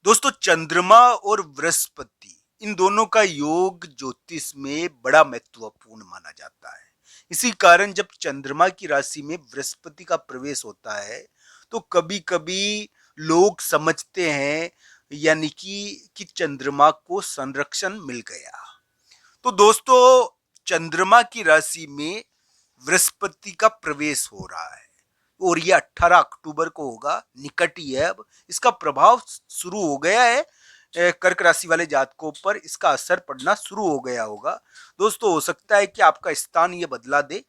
दोस्तों, चंद्रमा और बृहस्पति इन दोनों का योग ज्योतिष में बड़ा महत्वपूर्ण माना जाता है। इसी कारण जब चंद्रमा की राशि में बृहस्पति का प्रवेश होता है तो कभी कभी लोग समझते हैं यानी कि चंद्रमा को संरक्षण मिल गया। तो दोस्तों, चंद्रमा की राशि में बृहस्पति का प्रवेश हो रहा है और ये 18 अक्टूबर को होगा, निकट ही है। अब इसका प्रभाव शुरू हो गया है। कर्क राशि वाले जातकों पर इसका असर पड़ना शुरू हो गया होगा। दोस्तों, हो सकता है कि आपका स्थान ये बदला दे,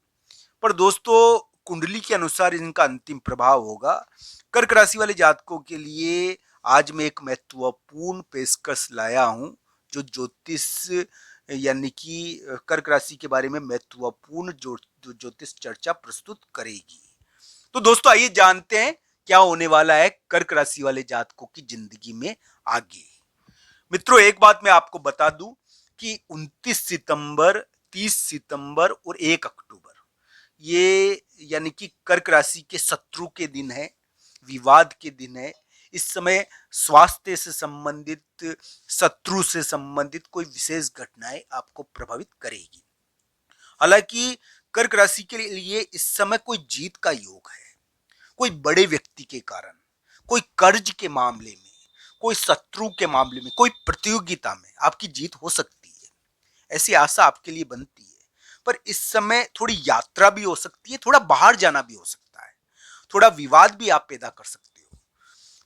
पर दोस्तों कुंडली के अनुसार इनका अंतिम प्रभाव होगा। कर्क राशि वाले जातकों के लिए आज मैं एक महत्वपूर्ण पेशकश लाया हूं जो ज्योतिष यानी कि कर्क राशि के बारे में महत्वपूर्ण ज्योतिष चर्चा प्रस्तुत करेगी। तो दोस्तों, आइए जानते हैं क्या होने वाला है कर्क राशि वाले जातकों की जिंदगी में आगे। मित्रों, एक बात मैं आपको बता दूं कि 29 सितंबर, 30 सितंबर और 1 अक्टूबर ये यानी कि कर्क राशि के शत्रु के दिन है, विवाद के दिन है। इस समय स्वास्थ्य से संबंधित, शत्रु से संबंधित कोई विशेष घटनाएं आपको प्रभावित करेगी। हालांकि कर्क राशि के लिए इस समय कोई जीत का योग है। कोई बड़े व्यक्ति के कारण, कोई कर्ज के मामले में, कोई शत्रु के मामले में, कोई प्रतियोगिता में आपकी जीत हो सकती है, ऐसी आशा आपके लिए बनती है। पर इस समय थोड़ी यात्रा भी हो सकती है, थोड़ा बाहर जाना भी हो सकता है, थोड़ा विवाद भी आप पैदा कर सकते हो।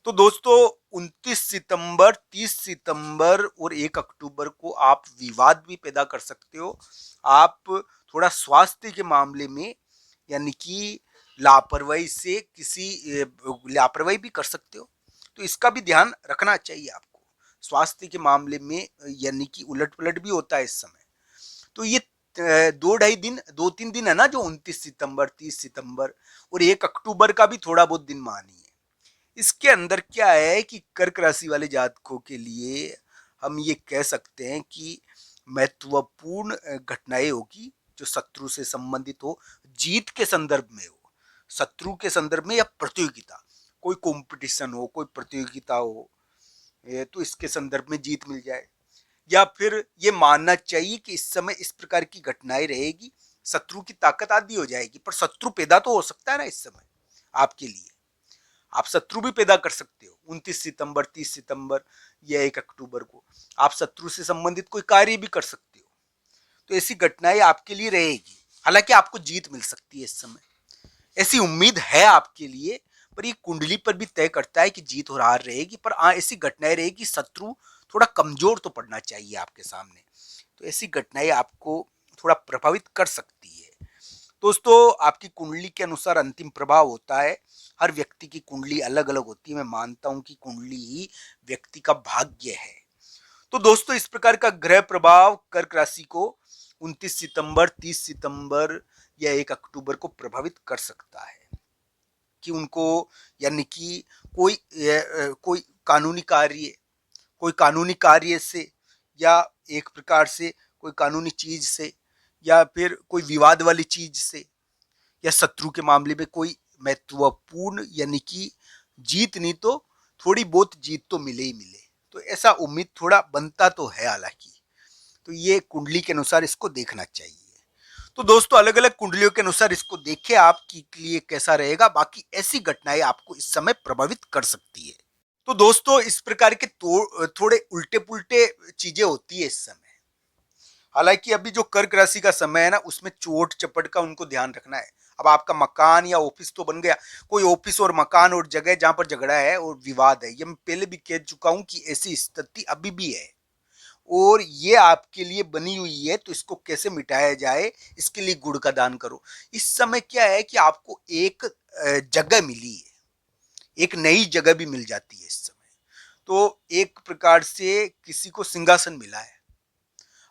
तो दोस्तों, 29 सितंबर, 30 सितंबर और 1 अक्टूबर को आप विवाद भी पैदा कर सकते हो। आप थोड़ा स्वास्थ्य के मामले में यानी कि लापरवाही से लापरवाही भी कर सकते हो, तो इसका भी ध्यान रखना चाहिए आपको। स्वास्थ्य के मामले में यानी कि उलट पुलट भी होता है इस समय। तो ये 2-2.5 दिन, 2-3 दिन है ना, जो 29 सितंबर, 30 सितंबर और 1 अक्टूबर का भी थोड़ा बहुत दिन मानिए। इसके अंदर क्या है कि कर्क राशि वाले जातकों के लिए हम ये कह सकते हैं कि महत्वपूर्ण घटनाएं होगी जो शत्रु से संबंधित हो, जीत के संदर्भ में हो, शत्रु के संदर्भ में या प्रतियोगिता, कोई कंपटीशन हो, कोई प्रतियोगिता हो, तो इसके संदर्भ में जीत मिल जाए। या फिर ये मानना चाहिए कि इस समय इस प्रकार की घटनाएं रहेगी, शत्रु की ताकत आदि हो जाएगी, पर शत्रु पैदा तो हो सकता है ना इस समय आपके लिए। आप शत्रु भी पैदा कर सकते हो 29 सितंबर, 30 सितंबर या 1 अक्टूबर को। आप शत्रु से संबंधित कोई कार्य भी कर सकते हो, तो ऐसी घटनाएं आपके लिए रहेगी। हालांकि आपको जीत मिल सकती है इस समय, ऐसी उम्मीद है आपके लिए, पर ये कुंडली पर भी तय करता है कि जीत और हार रहेगी। पर ऐसी घटनाएं रहेगी, शत्रु थोड़ा कमजोर तो पड़ना चाहिए आपके सामने, तो ऐसी घटनाएं आपको थोड़ा प्रभावित कर सकती है। दोस्तों, आपकी कुंडली के अनुसार अंतिम प्रभाव होता है। हर व्यक्ति की कुंडली अलग अलग होती है। मैं मानता हूं कि कुंडली ही व्यक्ति का भाग्य है। तो दोस्तों, इस प्रकार का ग्रह प्रभाव कर्क राशि को 29 सितंबर, 30 सितंबर या 1 अक्टूबर को प्रभावित कर सकता है कि उनको यानी कि कोई कानूनी कार्य, कोई कानूनी कार्य से, या एक प्रकार से कोई कानूनी चीज से, या फिर कोई विवाद वाली चीज से, या शत्रु के मामले में कोई महत्वपूर्ण यानी कि जीत नहीं तो थोड़ी बहुत जीत तो मिले ही मिले। तो ऐसा उम्मीद थोड़ा बनता तो है हालांकि। तो ये कुंडली के अनुसार इसको देखना चाहिए। तो दोस्तों, अलग अलग कुंडलियों के अनुसार इसको देखें आपके लिए कैसा रहेगा। बाकी ऐसी घटनाएं आपको इस समय प्रभावित कर सकती है। तो दोस्तों, इस प्रकार के थोड़े उल्टे पुल्टे चीजें होती है इस समय। हालांकि अभी जो कर्क राशि का समय है ना, उसमें चोट चपट का उनको ध्यान रखना है। अब आपका मकान या ऑफिस तो बन गया, कोई ऑफिस और मकान और जगह जहां पर झगड़ा है और विवाद है, ये मैं पहले भी कह चुका हूं कि ऐसी स्थिति अभी भी है और ये आपके लिए बनी हुई है। तो इसको कैसे मिटाया जाए, इसके लिए गुड़ का दान करो। इस समय क्या है कि आपको एक जगह मिली है, एक नई जगह भी मिल जाती है इस समय। तो एक प्रकार से किसी को सिंहासन मिला है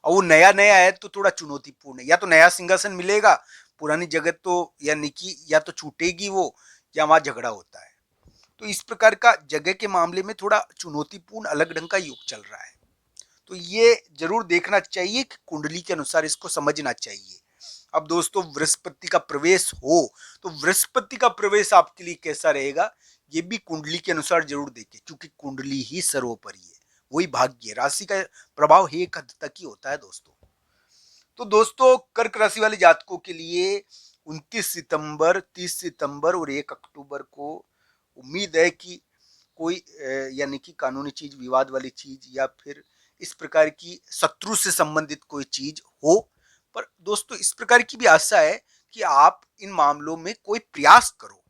और वो नया नया है तो थोड़ा चुनौतीपूर्ण है। या तो नया सिंहासन मिलेगा, पुरानी जगह तो यानी कि या तो छूटेगी वो, या वहां झगड़ा होता है। तो इस प्रकार का जगह के मामले में थोड़ा चुनौतीपूर्ण अलग ढंग का युग चल रहा है। तो ये जरूर देखना चाहिए कि कुंडली के अनुसार इसको समझना चाहिए। अब दोस्तों, बृहस्पति का प्रवेश हो तो बृहस्पति का प्रवेश आपके लिए कैसा रहेगा, ये भी कुंडली के अनुसार जरूर देखें, क्योंकि कुंडली ही सर्वोपरि है, वही भाग्य। राशि का प्रभाव ही एक हद तक ही होता है दोस्तों। तो दोस्तों कर्क राशि वाले जातकों के लिए 29 सितंबर, 30 सितंबर और 1 अक्टूबर को उम्मीद है कि कोई यानी कि कानूनी चीज, विवाद वाली चीज, या फिर इस प्रकार की शत्रु से संबंधित कोई चीज हो। पर दोस्तों इस प्रकार की भी आशा है कि आप इन मामलों में कोई प्रयास करो,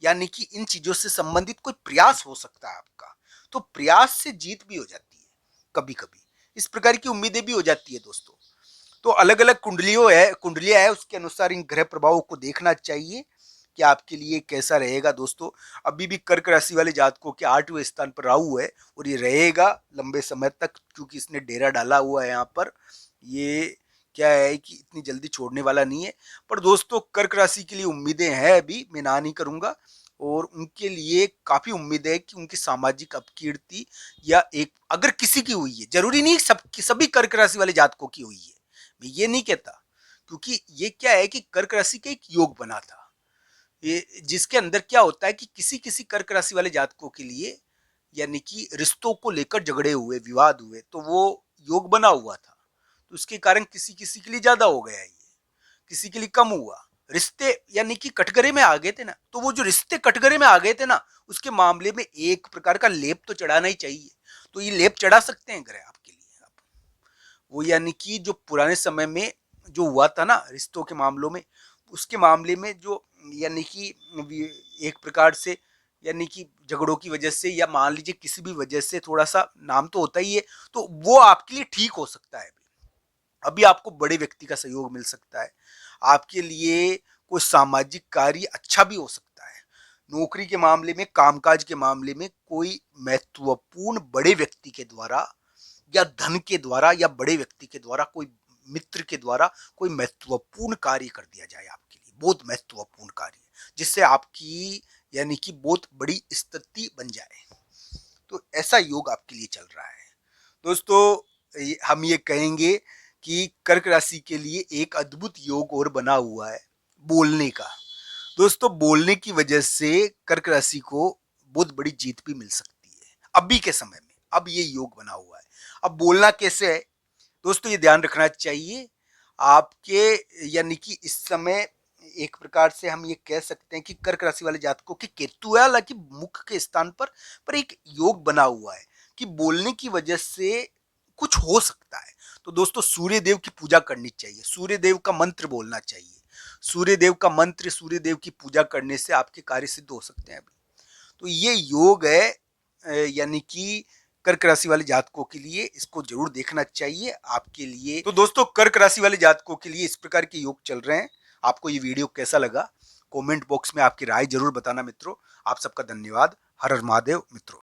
यानी कि इन चीजों से संबंधित कोई प्रयास हो सकता है आपका, तो प्रयास से जीत भी हो जाती है कभी कभी, इस प्रकार की उम्मीदें भी हो जाती है दोस्तों। तो अलग अलग कुंडलियां है, उसके अनुसार इन ग्रह प्रभावों को देखना चाहिए कि आपके लिए कैसा रहेगा दोस्तों। अभी भी कर्क राशि वाले जातकों के 8वें स्थान पर राहु है, और ये रहेगा लंबे समय तक, क्योंकि इसने डेरा डाला हुआ है यहाँ पर। ये क्या है कि इतनी जल्दी छोड़ने वाला नहीं है। पर दोस्तों कर्क राशि के लिए उम्मीदें हैं, अभी मैं ना नहीं करूंगा, और उनके लिए काफी उम्मीद है कि उनकी सामाजिक अपकीर्ति, या एक अगर किसी की हुई है, जरूरी नहीं सब सभी कर्क राशि वाले जातकों की हुई है, मैं ये नहीं कहता, क्योंकि ये क्या है कि कर्क राशि का एक योग बना था, ये जिसके अंदर क्या होता है कि किसी किसी कर्क राशि वाले जातकों के लिए, यानी कि रिश्तों को लेकर झगड़े हुए, विवाद हुए, तो वो योग बना हुआ था, तो उसके कारण किसी किसी के लिए ज्यादा हो गया, ये किसी के लिए कम हुआ। रिश्ते यानी कि कटघरे में आ गए थे ना, तो वो जो रिश्ते कटघरे में आ गए थे ना, उसके मामले में एक प्रकार का लेप तो चढ़ाना ही चाहिए। तो ये लेप चढ़ा सकते हैं ग्रह आपके लिए आप, वो यानी कि जो पुराने समय में जो हुआ था ना रिश्तों के मामलों में, उसके मामले में जो यानी कि एक प्रकार से, यानी कि झगड़ों की वजह से, या मान लीजिए किसी भी वजह से थोड़ा सा नाम तो होता ही है, तो वो आपके लिए ठीक हो सकता है। अभी आपको बड़े व्यक्ति का सहयोग मिल सकता है, आपके लिए कोई सामाजिक कार्य अच्छा भी हो सकता है। नौकरी के मामले में, कामकाज के मामले में कोई महत्वपूर्ण बड़े व्यक्ति के द्वारा, या धन के द्वारा, या बड़े व्यक्ति के द्वारा, कोई मित्र के द्वारा कोई महत्वपूर्ण कार्य कर दिया जाए आपके लिए, बहुत महत्वपूर्ण कार्य, जिससे आपकी यानी कि बहुत बड़ी स्थिति बन जाए। तो ऐसा योग आपके लिए चल रहा है दोस्तों। हम ये कहेंगे कि कर्क राशि के लिए एक अद्भुत योग और बना हुआ है, बोलने का। दोस्तों बोलने की वजह से कर्क राशि को बहुत बड़ी जीत भी मिल सकती है अभी के समय में, अब ये योग बना हुआ है। अब बोलना कैसे है दोस्तों, ये ध्यान रखना चाहिए आपके, यानी कि इस समय एक प्रकार से हम ये कह सकते हैं कि कर्क राशि वाले जातकों की केतु है, हालांकि मुख के स्थान पर एक योग बना हुआ है कि बोलने की वजह से कुछ हो सकता है। तो दोस्तों सूर्य देव की पूजा करनी चाहिए, सूर्य देव का मंत्र बोलना चाहिए, सूर्य देव का मंत्र, सूर्य देव की पूजा करने से आपके कार्य सिद्ध हो सकते हैं अभी। तो ये योग है यानी कि कर्क राशि वाले जातकों के लिए, इसको जरूर देखना चाहिए आपके लिए। तो दोस्तों कर्क राशि वाले जातकों के लिए इस प्रकार के योग चल रहे हैं। आपको ये वीडियो कैसा लगा, कमेंट बॉक्स में आपकी राय जरूर बताना मित्रों। आप सबका धन्यवाद। हर हर महादेव मित्रों।